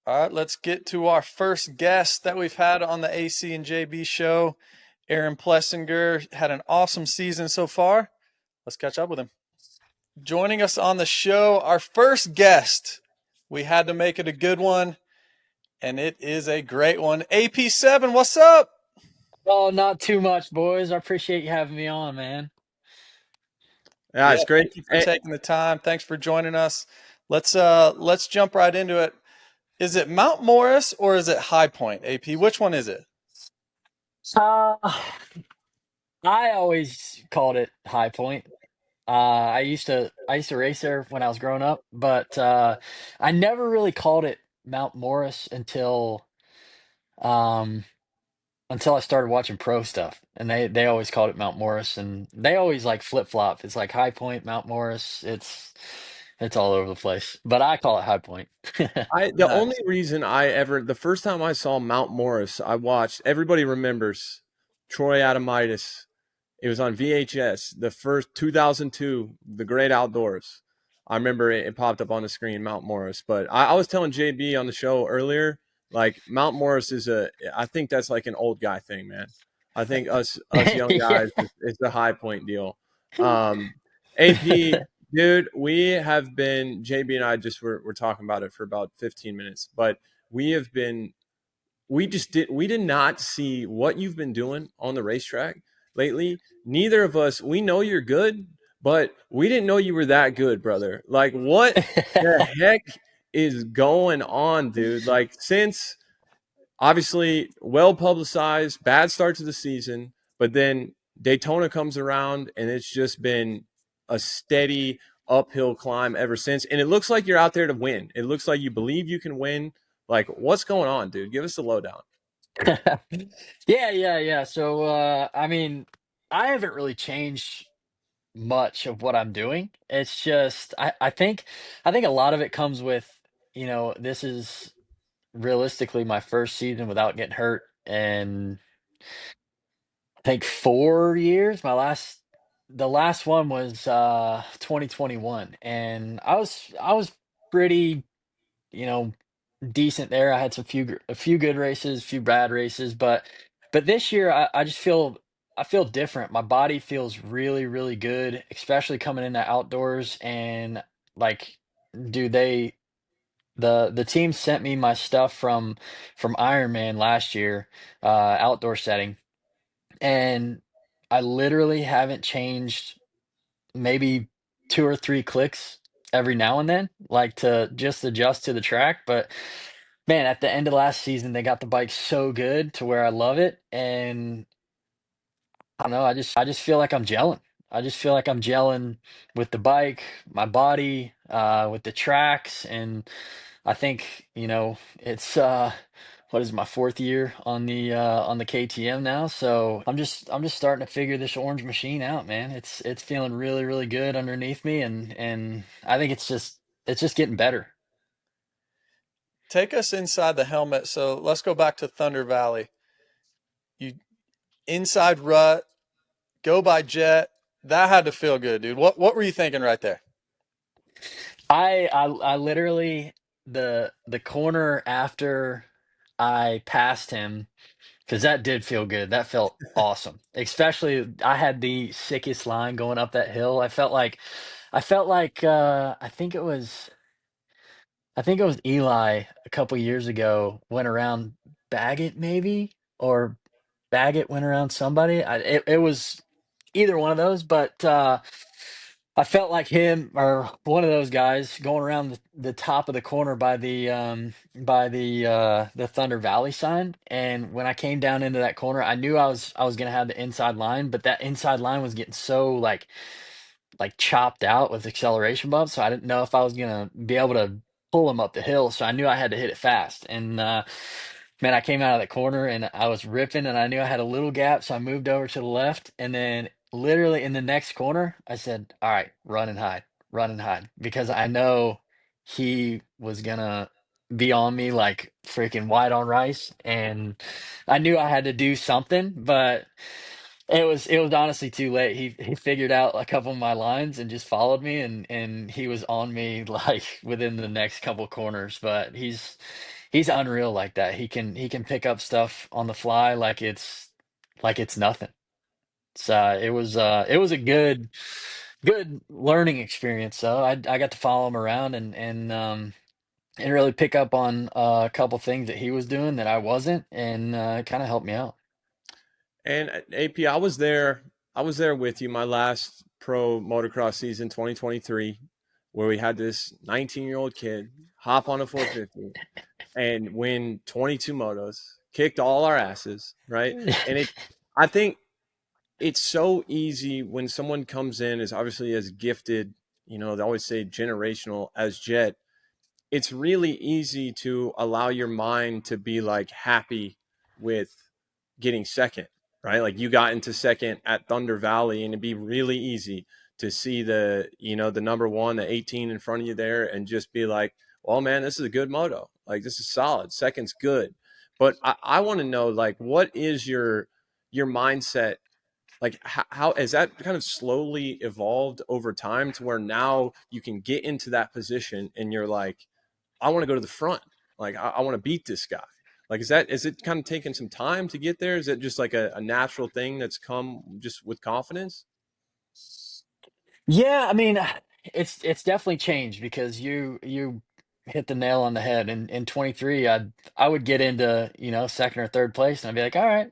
All right, let's get to our first guest that we've had on the AC and JB show. Aaron Plessinger had an awesome season so far. Let's catch up with him. Joining us on the show, our first guest. We had to make it a good one, and it is a great one. AP7, what's up? Oh, not too much, boys. I appreciate you having me on, man. Yeah, Yeah, it's great. thank you for taking the time. Thanks for joining us. Let's jump right into it. Is it Mount Morris or is it High Point, AP? Which one is it? Uh, I always called it High Point. I used to race there when I was growing up, but I never really called it Mount Morris um until I started watching pro stuff, and they always called it Mount Morris, and they always like flip flop. It's like High Point, Mount Morris. It's all over the place, but I call it High Point. The only Nice. reason the first time I saw Mount Morris, I watched. Everybody remembers Troy Adamitis. It was on VHS, the first 2002, The Great Outdoors. I remember it popped up on the screen, Mount Morris. But I was telling JB on the show earlier, like Mount Morris I think that's like an old guy thing, man. I think us young Yeah. guys is the high point deal. Um, AP, dude, we have been JB and I just were talking about it for about 15 minutes, but we have been we did not see what you've been doing on the racetrack lately. Neither of us, we know you're good, but we didn't know you were that good, brother. Like, what the heck is going on, dude? Like, since obviously well publicized, bad start to the season, but then Daytona comes around and it's just been a steady uphill climb ever since. And it looks like you're out there to win. It looks like you believe you can win. Like, what's going on, dude? Give us the lowdown. Yeah. So, I mean, I haven't really changed much of what I'm doing. It's just, I think a lot of it comes with, this is realistically my first season without getting hurt in, I think 4 years. The last one was 2021, and I was pretty, you know, decent there. I had a few good races, a few bad races, but this year I just I feel different. My body feels really, really good, especially coming into outdoors. And like, dude, the team sent me my stuff from Ironman last year, outdoor setting, and I literally haven't changed maybe two or three clicks every now and then, like to just adjust to the track. But man, at the end of last season, they got the bike so good to where I love it, and I don't know. I just feel like I'm gelling. I just feel like I'm gelling with the bike, my body, with the tracks, and I think it's what is it, my fourth year on the KTM now. So I'm just starting to figure this orange machine out, man. It's feeling really, really good underneath me, and I think it's just getting better. Take us inside the helmet. So let's go back to Thunder Valley. You inside rut, go by Jet. That had to feel good, dude. What were you thinking right there? I literally, the corner after I passed him, because that did feel good. That felt awesome. Especially I had the sickest line going up that hill. I felt like I think it was Eli a couple years ago went around Baggett maybe, or Baggett went around somebody. It was either one of those, but I felt like him or one of those guys going around the top of the corner by the Thunder Valley sign. And when I came down into that corner, I knew I was gonna have the inside line, but that inside line was getting so like chopped out with acceleration bumps, so I didn't know if I was gonna be able to pull him up the hill. So I knew I had to hit it fast. And man, I came out of that corner and I was ripping, and I knew I had a little gap, so I moved over to the left. And then literally in the next corner, I said, "All right, run and hide," because I know he was gonna be on me like freaking white on rice, and I knew I had to do something, but it was honestly too late. He figured out a couple of my lines and just followed me, and he was on me like within the next couple corners. But he's unreal like that. He can pick up stuff on the fly like it's nothing. So it was a good learning experience. So I got to follow him around and really pick up on a couple things that he was doing that I wasn't, and it kind of helped me out. And AP, I was there. I was there with you my last pro motocross season, 2023, where we had this 19-year-old kid hop on a 450 and win 22 motos, kicked all our asses, right? And I think it's so easy when someone comes in as obviously as gifted, they always say generational as Jett. It's really easy to allow your mind to be like happy with getting second, right? Like you got into second at Thunder Valley, and it'd be really easy to see the number one, the 18 in front of you there, and just be like, well, man, this is a good moto. Like this is solid. Second's good. But I want to know, like, what is your mindset? Like how has that kind of slowly evolved over time to where now you can get into that position and you're like, I want to go to the front. Like I want to beat this guy. Like is it kind of taking some time to get there? Is it just like a natural thing that's come just with confidence? Yeah, I mean, it's definitely changed because you hit the nail on the head. In 23, I would get into, second or third place and I'd be like, all right,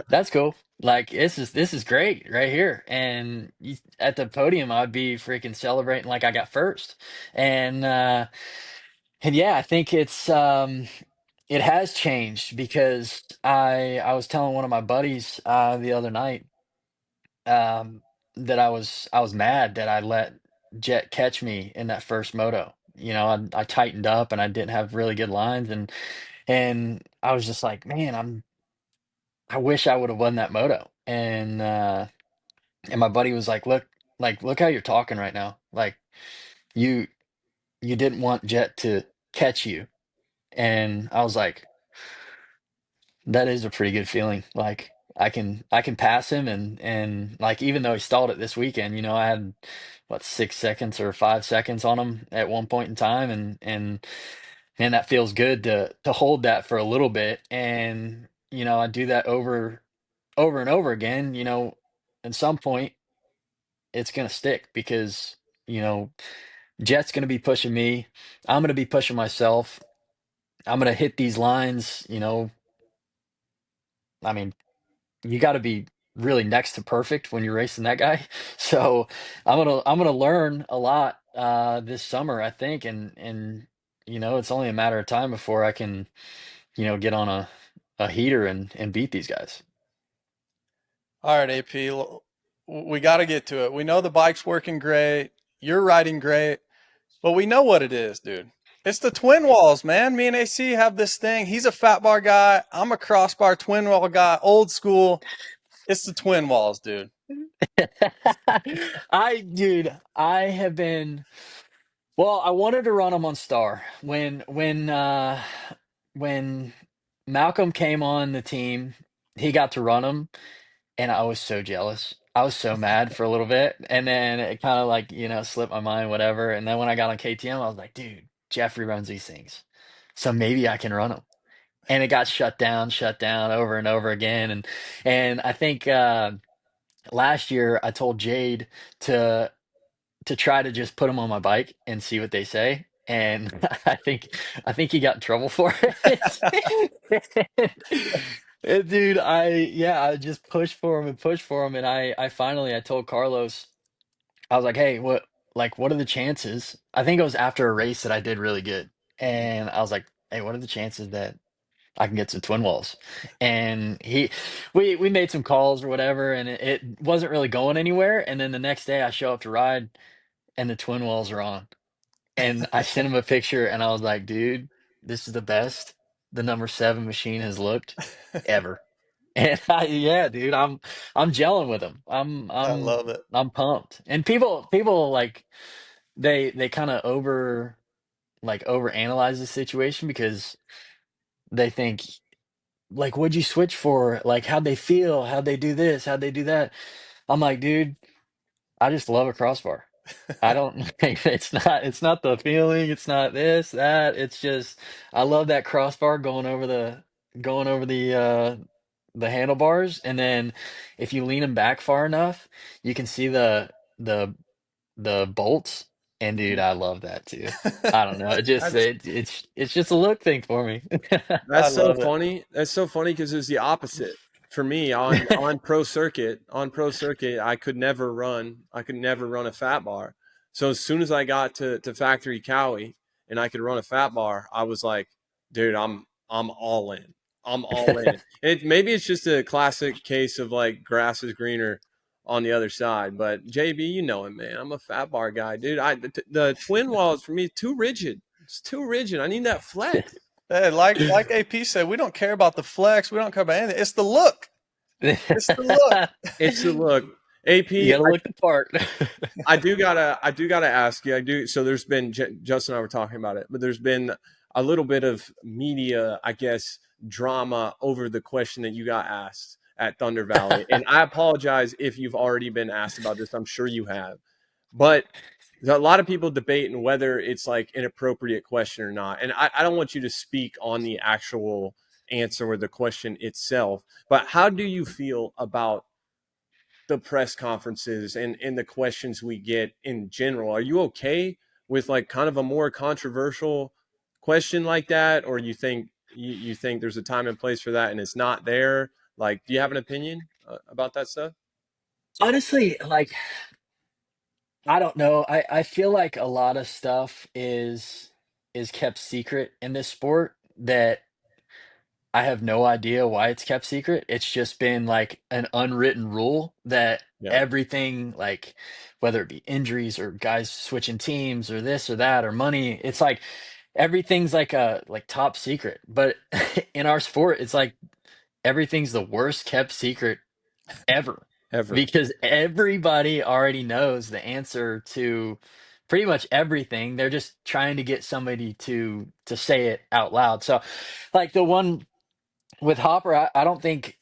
that's cool. Like this is great right here. And at the podium, I'd be freaking celebrating like I got first. And and yeah, I think it has changed because I was telling one of my buddies the other night um, that I was mad that I let Jet catch me in that first moto. I tightened up and I didn't have really good lines, and I was just like, man, I wish I would have won that moto. And my buddy was like, look how you're talking right now. Like you you didn't want Jet to catch you. And I was like, that is a pretty good feeling. Like I can pass him, and like even though he stalled it this weekend, I had what 6 seconds or 5 seconds on him at one point in time, and that feels good to hold that for a little bit. And I do that over and over again. At some point it's gonna stick because you know Jet's gonna be pushing me. I'm gonna be pushing myself. I'm gonna hit these lines. I mean, you got to be really next to perfect when you're racing that guy. So I'm gonna learn a lot this summer, I think, and it's only a matter of time before I can get on a heater and beat these guys. All right, AP, we got to get to it. We know the bike's working great. You're riding great, but we know what it is, dude. It's the twin walls, man. Me and AC have this thing. He's a fat bar guy. I'm a crossbar twin wall guy, old school. It's the twin walls, dude. I have been. Well, I wanted to run them on Star when Malcolm came on the team. He got to run them. And I was so jealous. I was so mad for a little bit, and then it kind of like, slipped my mind, whatever. And then when I got on KTM, I was like, dude, Jeffrey runs these things, so maybe I can run them. And it got shut down over and over again. And I think last year I told Jade to try to just put them on my bike and see what they say. And I think he got in trouble for it. Dude, I just pushed for him and pushed for him, and I finally I told Carlos, I was like, hey, what are the chances? I think it was after a race that I did really good, and I was like, hey, what are the chances that I can get some twin walls? And we made some calls or whatever, and it wasn't really going anywhere. And then the next day I show up to ride, and the twin walls are on. And I sent him a picture and I was like, dude, this is the best the number seven machine has looked ever. And yeah, dude, I'm gelling with him. I'm I I'm love it. I'm pumped. And people like they kind of over analyze the situation because they think like, what'd you switch for? Like, how'd they feel? How'd they do this? How'd they do that? I'm like, dude, I just love a crossbar. I don't it's not the feeling, it's not this, that. It's just I love that crossbar going over the handlebars, and then if you lean them back far enough, you can see the the bolts. And dude, I love that too. I don't know. It just That's it's just a look thing for me. I That's so love it. funny. That's so funny because it was the opposite for me on pro circuit. On pro circuit, I could never run. I could never run a fat bar. So as soon as I got to factory Cowie and I could run a fat bar, I was like, dude, I'm all in. I'm all in. Maybe it's just a classic case of like grass is greener on the other side. But JB, you know it, man. I'm a fat bar guy, dude. The twin walls for me too rigid. It's too rigid. I need that flex. Hey, like AP said, we don't care about the flex. We don't care about anything. It's the look. It's the look. It's the look. AP, You gotta look the part. I do gotta ask you. I do. So there's been Justin and I were talking about it, but there's been a little bit of media, I guess, drama over the question that you got asked at Thunder Valley, and I apologize if you've already been asked about this. I'm sure you have, but there's a lot of people debating whether it's like an appropriate question or not. And I don't want you to speak on the actual answer or the question itself, but how do you feel about the press conferences and the questions we get in general? Are you okay with like kind of a more controversial question like that, or you think there's a time and place for that and it's not there? Like, do you have an opinion about that stuff? Honestly, like I don't know. I feel like a lot of stuff is kept secret in this sport that I have no idea why it's kept secret. It's just been like an unwritten rule that Yeah, everything, like whether it be injuries or guys switching teams or this or that or money, it's like everything's like a like top secret. But in our sport, it's like everything's the worst kept secret ever ever. because everybody already knows the answer to pretty much everything. They're just trying to get somebody to say it out loud. So like the one with Hopper, I don't think,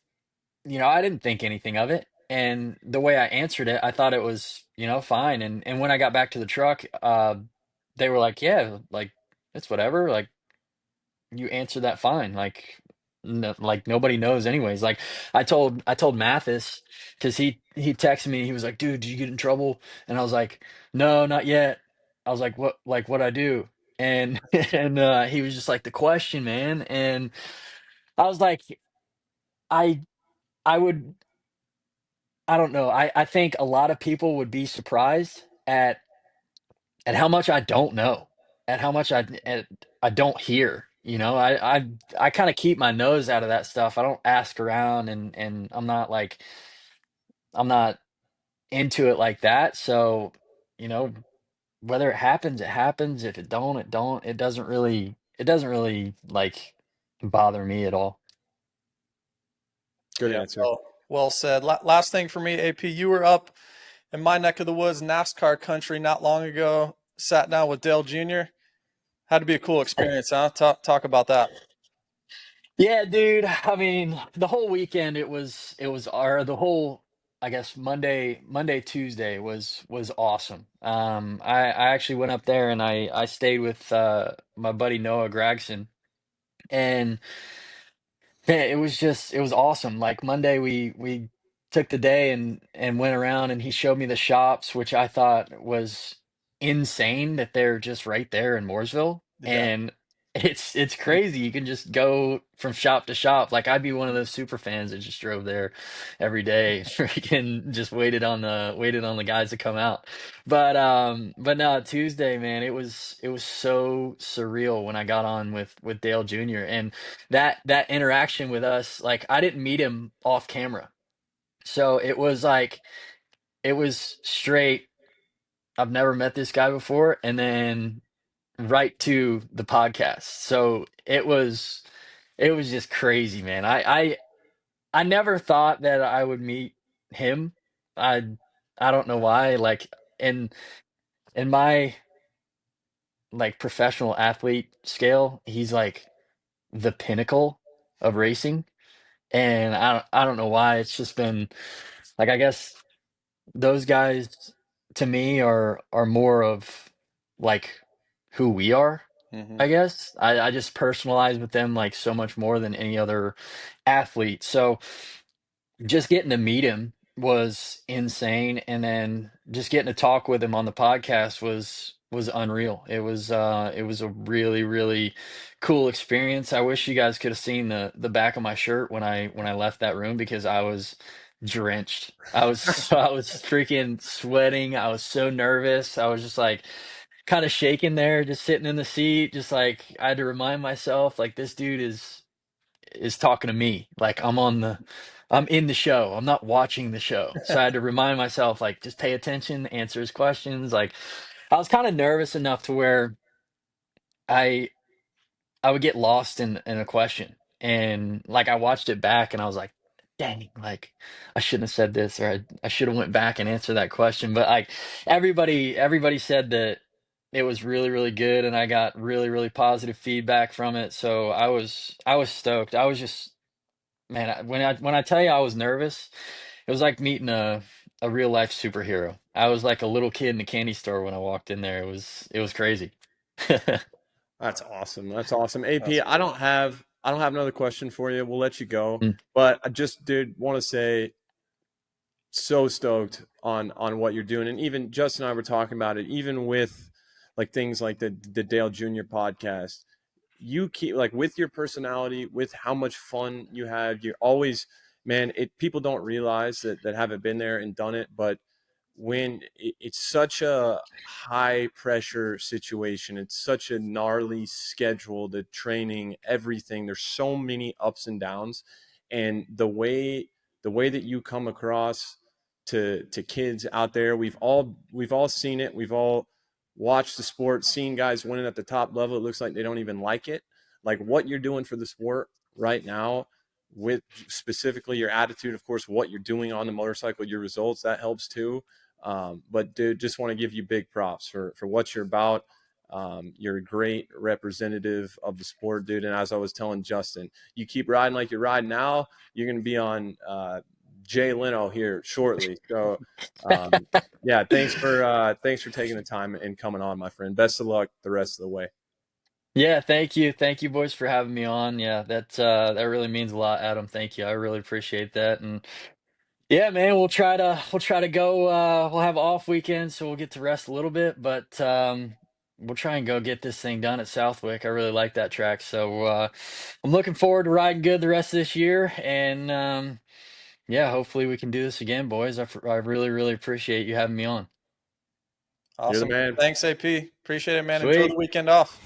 I didn't think anything of it. And the way I answered it, I thought it was, fine. And when I got back to the truck, they were like, yeah, like it's whatever. Like you answered that fine. Like no, like nobody knows anyways. Like I told Mathis because he texted me. He was like, dude, did you get in trouble? And I was like, no, not yet. I was what I do? And he was just like the question, man. And I was like, I I would I don't know. I think a lot of people would be surprised at how much I don't know, at how much I don't hear. I kind of keep my nose out of that stuff. I don't ask around, and I'm not into it like that. So, you know, whether it happens, it happens. If it don't, it don't. It doesn't really like bother me at all. Good Yeah, answer. well said. Last thing for me, AP, you were up in my neck of the woods, NASCAR country, not long ago. Sat down with Dale Jr. Had to be a cool experience, huh? Talk about that. Yeah, dude. I mean, the whole weekend it was our the whole I guess Monday, Tuesday was awesome. I actually went up there and I stayed with my buddy Noah Gregson, and yeah, it was awesome. Like Monday we took the day and went around and he showed me the shops, which I thought was insane that they're just right there in Mooresville. Yeah. And it's crazy. You can just go from shop to shop. Like I'd be one of those super fans that just drove there every day, freaking just waited on the guys to come out. But no, Tuesday, man, it was so surreal when I got on with Dale Jr. and that interaction with us, like I didn't meet him off camera. So it was like it was straight, I've never met this guy before, and then right to the podcast. So it was just crazy, man. I never thought that I would meet him. I I don't know why. Like in in my like professional athlete scale, he's like the pinnacle of racing. And I don't know why. It's just been like I guess those guys to me are more of like who we are, Mm-hmm. I guess. I just personalize with them like so much more than any other athlete. So just getting to meet him was insane, and then just getting to talk with him on the podcast was unreal. It was a really really cool experience. I wish you guys could have seen the back of my shirt when I left that room because I was drenched. I was freaking sweating. I was so nervous. I was just like kind of shaking there, just sitting in the seat, just like I had to remind myself like this dude is talking to me. Like I'm in the show. I'm not watching the show. So I had to remind myself, like, just pay attention, answer his questions. Like I was kind of nervous enough to where I I would get lost in a question. And like I watched it back and I was like, dang, like I shouldn't have said this, or I should have went back and answered that question. But like everybody said that it was really, really good and I got really, really positive feedback from it. So I was stoked. I was just Man, when I tell you I was nervous, it was like meeting a real life superhero. I was like a little kid in a candy store when I walked in there. It was crazy. That's awesome. That's awesome. AP, That's cool. I don't have another question for you. We'll let you go. Mm. But I just did want to say so stoked on what you're doing. And even Justin and I were talking about it, even with like things like the Dale Jr. podcast. You keep like with your personality, with how much fun you have, you're always, man, it people don't realize that haven't been there and done it, but when it's such a high pressure situation, it's such a gnarly schedule, the training, everything, there's so many ups and downs, and the way that you come across to kids out there, we've all seen it, we've all watched the sport, seen guys winning at the top level, it looks like they don't even like it. Like what you're doing for the sport right now, with specifically your attitude, of course, what you're doing on the motorcycle, your results, that helps too. But dude, just want to give you big props for what you're about. You're a great representative of the sport, dude. And as I was telling Justin, you keep riding like you're riding now, you're going to be on Jay Leno here shortly. So, yeah, thanks for taking the time and coming on, my friend. Best of luck the rest of the way. Yeah, thank you. Thank you boys for having me on. Yeah, that really means a lot, Adam. Thank you. I really appreciate that. And yeah, man, we'll try to go we'll have off weekends so we'll get to rest a little bit, but we'll try and go get this thing done at Southwick. I really like that track. So I'm looking forward to riding good the rest of this year, and yeah, hopefully we can do this again, boys. I really, really appreciate you having me on. You're the Awesome. man. Thanks, AP. Appreciate it, man. Enjoy the Sweet. weekend off.